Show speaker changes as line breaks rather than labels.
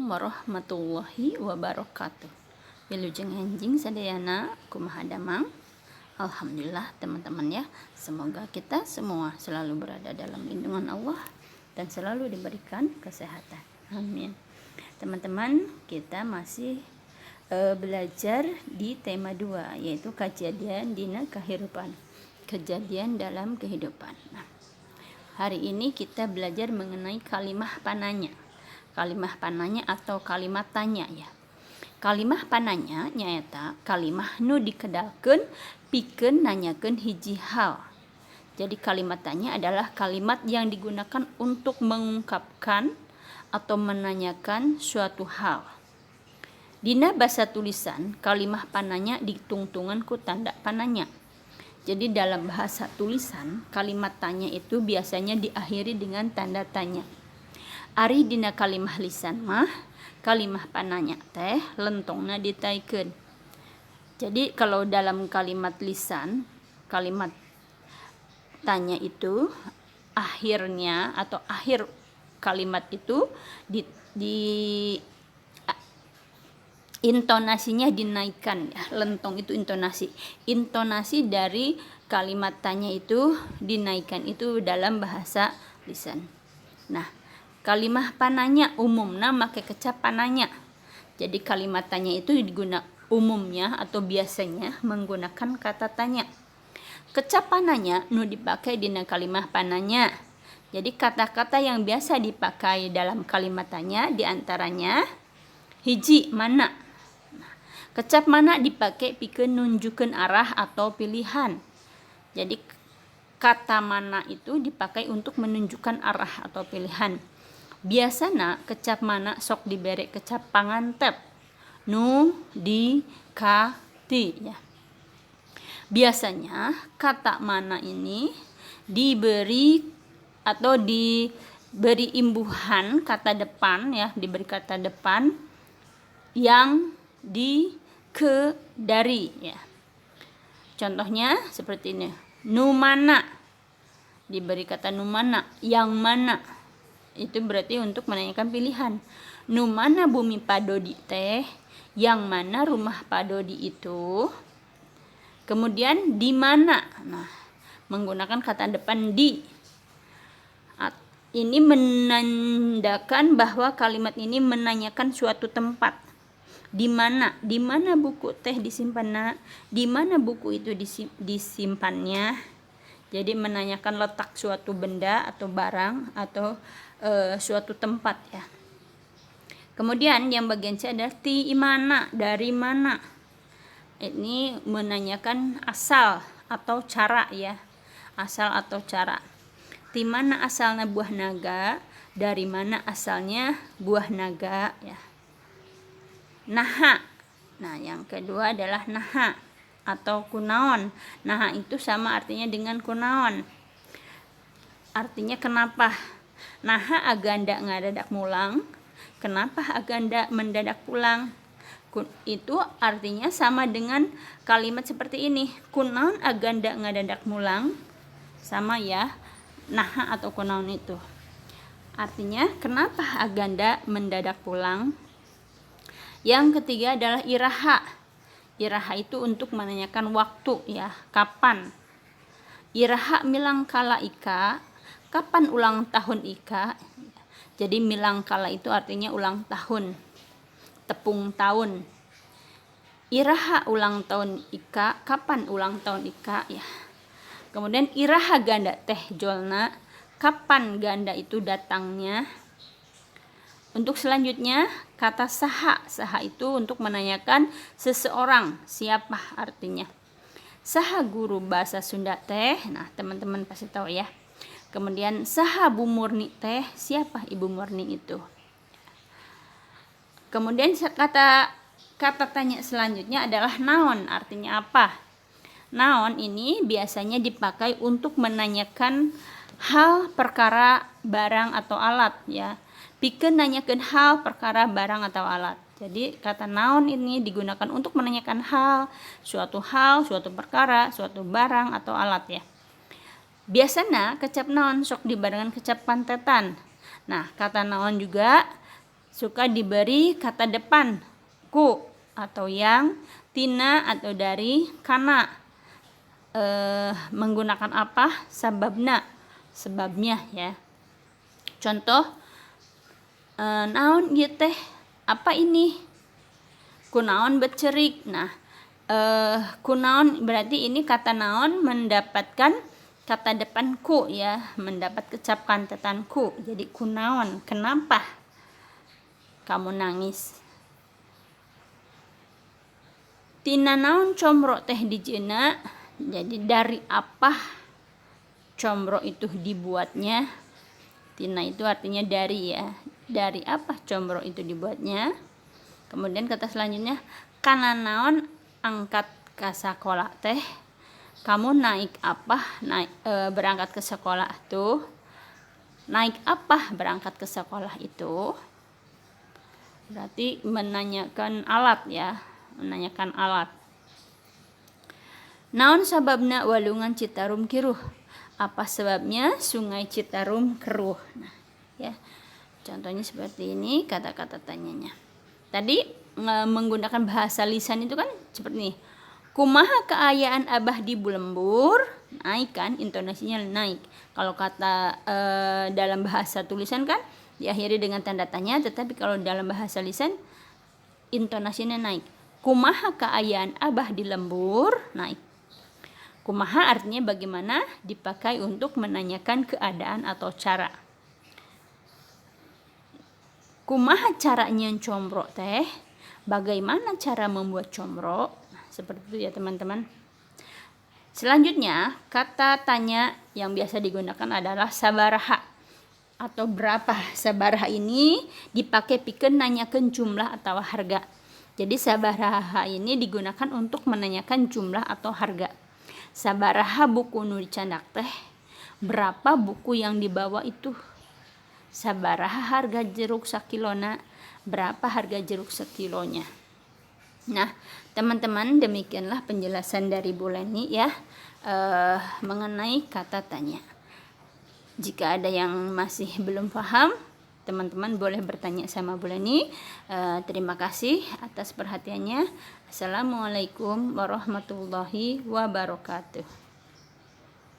Assalamualaikum warahmatullahi wabarakatuh. Wilujeng enjing sadayana kumaha damang. Alhamdulillah teman-teman ya. Semoga kita semua selalu berada dalam lindungan Allah dan selalu diberikan kesehatan. Amin. Teman-teman, kita masih belajar di tema 2, yaitu kejadian dina kehidupan. Kejadian dalam kehidupan. Nah, hari ini kita belajar mengenai kalimah pananya. Kalimah pananya atau kalimat tanya ya. Kalimah pananya nyaeta kalimah nu dikedalkeun pikeun nanyakeun hiji hal. Jadi kalimat tanya adalah kalimat yang digunakan untuk mengungkapkan atau menanyakan suatu hal. Dina basa tulisan kalimah pananya ditungtungan ku tanda pananya. Jadi dalam bahasa tulisan kalimat tanya itu biasanya diakhiri dengan tanda tanya. Ari dina kalimah lisan mah kalimah pananya teh lentongna ditaikeun. Jadi kalau dalam kalimat lisan, kalimat tanya itu akhirnya atau akhir kalimat itu di intonasinya dinaikkan ya. Lentong itu intonasi. Intonasi dari kalimat tanya itu dinaikkan itu dalam bahasa lisan. Nah, kalimah pananya umumna make kecap pananya. Jadi kalimat tanya itu digunakan umumnya atau biasanya menggunakan kata tanya. Kecap pananya nu dipakai dina kalimah pananya. Jadi kata-kata yang biasa dipakai dalam kalimat tanya diantaranya hiji mana. Kecap mana dipakai pikeun nunjukeun arah atau pilihan. Jadi kata mana itu dipakai untuk menunjukkan arah atau pilihan. Biasana kecap mana sok dibere kecap pangantep nu di kati ya. Biasanya kata mana ini diberi atau diberi imbuhan kata depan ya, diberi kata depan yang dari ya. Contohnya seperti ini. Nu mana diberi kata nu mana, yang mana. Itu berarti untuk menanyakan pilihan. Nu mana bumi padodi teh, yang mana rumah padodi itu. Kemudian di mana. Nah, menggunakan kata depan di. Ini menandakan bahwa kalimat ini menanyakan suatu tempat. Di mana buku teh disimpanna, di mana buku itu disimpannya. Jadi menanyakan letak suatu benda atau barang atau suatu tempat ya. Kemudian yang bagian C adalah ti mana, dari mana. Ini menanyakan asal atau cara ya. Asal atau cara. Ti mana asalnya buah naga, dari mana asalnya buah naga ya. Naha. Nah, yang kedua adalah naha atau kunaon. Naha itu sama artinya dengan kunaon. Artinya kenapa? Naha aganda ngadadak mulang. Kenapa aganda mendadak pulang? Itu artinya sama dengan kalimat seperti ini. Kunaon aganda ngadadak mulang. Sama ya. Naha atau kunaon itu. Artinya kenapa aganda mendadak pulang? Yang ketiga adalah iraha. Iraha itu untuk menanyakan waktu ya. Kapan? Iraha milang kala ika. Kapan ulang tahun Ika? Jadi milang kala itu artinya ulang tahun, tepung tahun. Iraha ulang tahun Ika, kapan ulang tahun Ika ya. Kemudian iraha ganda teh jolna, kapan ganda itu datangnya. Untuk selanjutnya kata saha. Saha itu untuk menanyakan seseorang, siapa artinya. Saha guru bahasa Sunda teh. Nah, teman-teman pasti tahu ya. Kemudian saha Bu Murni teh, siapa Ibu Murni itu? Kemudian kata tanya selanjutnya adalah naon, artinya apa? Naon ini biasanya dipakai untuk menanyakan hal, perkara, barang atau alat ya. Pikeun nanyakeun hal, perkara, barang atau alat. Jadi kata naon ini digunakan untuk menanyakan hal, suatu perkara, suatu barang atau alat ya. Biasanya kecap naon sok dibarengan kecap pantetan. Nah, kata naon juga suka diberi kata depan ku atau yang, tina atau dari, kana. Menggunakan apa? Sababna, sebabnya ya. Contoh, naon ieu teh? Apa ini? Kunaon becerik. Nah, kunaon berarti ini kata naon mendapatkan kata depan ku ya, mendapat kecap kantatan ku. Jadi kunaon, kenapa kamu nangis? Tina naon comro teh dijieuna. Jadi dari apa comro itu dibuatnya? Tina itu artinya dari ya. Dari apa comro itu dibuatnya? Kemudian kata selanjutnya, kana naon angkat ka sakola teh? Kamu naik apa? Berangkat ke sekolah tuh. Naik apa berangkat ke sekolah itu? Berarti menanyakan alat ya, menanyakan alat. Naon sababna walungan Citarum kiruh? Apa sebabnya Sungai Citarum keruh? Nah, ya. Contohnya seperti ini kata-kata tanyanya. Tadi menggunakan bahasa lisan itu kan seperti ini. Kumaha keayaan Abah di Bulembur? Naik kan, intonasinya naik. Kalau kata dalam bahasa tulisan kan diakhiri dengan tanda tanya, tetapi kalau dalam bahasa lisan intonasinya naik. Kumaha keayaan Abah di Lembur? Naik. Kumaha artinya bagaimana, dipakai untuk menanyakan keadaan atau cara. Kumaha caranya comro teh? Bagaimana cara membuat comro? Nah, seperti itu ya teman-teman. Selanjutnya, kata tanya yang biasa digunakan adalah sabaraha atau berapa. Sabaraha ini dipakai pikeun nanyakeun jumlah atau harga. Jadi sabaraha ini digunakan untuk menanyakan jumlah atau harga. Sabaraha buku nu dicandak teh? Berapa buku yang dibawa itu? Sabaraha harga jeruk sakilona? Berapa harga jeruk sekilonya? Nah, teman-teman, demikianlah penjelasan dari Bu Leni ya mengenai kata tanya. Jika ada yang masih belum paham, teman-teman boleh bertanya sama Bu Leni. Terima kasih atas perhatiannya. Assalamualaikum warahmatullahi wabarakatuh.